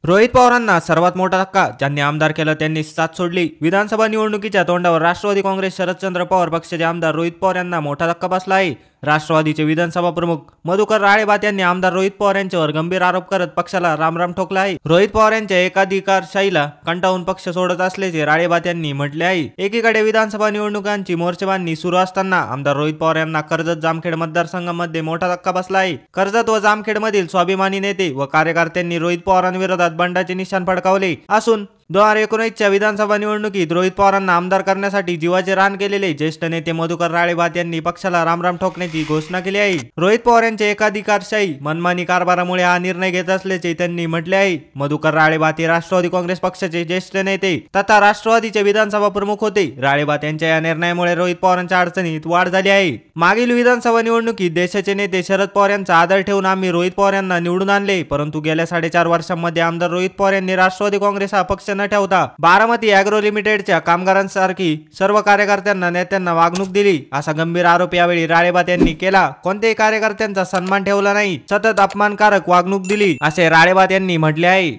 रोहित पवारांना सर्वात मोठा धक्का. ज्यांनी आमदार केलं त्यांनी साथ सोडली. विधानसभा निवडणुकीच्या तोंडावर राष्ट्रवादी काँग्रेस शरदचंद्र पवार पक्षाचे आमदार रोहित पवार यांना मोठा धक्का बसला आहे. राष्ट्रवादीचे विधानसभा प्रमुख मधुकर राळेबात यांनी आमदार रोहित पवार यांच्यावर गंभीर आरोप करत पक्षाला रामराम ठोकला आहे. रोहित पवार यांच्या एकाधिकारशाहीला कंटाळून पक्ष सोडत असल्याचे राळेबात यांनी म्हटले आहे. एकीकडे विधानसभा निवडणुकांची मोर्चेबांधणी सुरू असताना आमदार रोहित पवार यांना कर्जत जामखेड मतदारसंघामध्ये मोठा धक्का बसला आहे. कर्जत व जामखेडमधील स्वाभिमानी नेते व कार्यकर्त्यांनी रोहित पवारांविरोधात बंडाचे निशाण फडकावले असून 2019च्या विधानसभा निवडणुकीत रोहित पवारांना आमदार करण्यासाठी जीवाचे रान केलेले ज्येष्ठ नेते मधुकर राळेबात यांनी पक्षाला रामराम ठोकण्याची घोषणा केली आहे. रोहित पवार यांच्या एकाधिकारशाही मनमानी कारभारामुळे हा निर्णय घेत असल्याचे त्यांनी म्हटले आहे. मधुकर राळेबात हे राष्ट्रवादी काँग्रेस पक्षाचे ज्येष्ठ नेते तथा राष्ट्रवादीचे विधानसभा प्रमुख होते. राळेबात यांच्या या निर्णयामुळे रोहित पवारांच्या अडचणीत वाढ झाली आहे. मागील विधानसभा निवडणुकीत देशाचे नेते शरद पवार यांचा आदर ठेवून आम्ही रोहित पवार यांना निवडून आणले, परंतु गेल्या 4.5 वर्षांमध्ये आमदार रोहित पवार यांनी राष्ट्रवादी काँग्रेस हा पक्ष न ठेवता बारामती ॲग्रो लिमिटेडच्या कामगारांसारखी सर्व कार्यकर्त्यांना नेत्यांना वागणूक दिली असा गंभीर आरोप यावेळी राळेबात यांनी केला. कोणत्याही कार्यकर्त्यांचा सन्मान ठेवला नाही, सतत अपमानकारक वागणूक दिली असे राळेबात यांनी म्हटले आहे.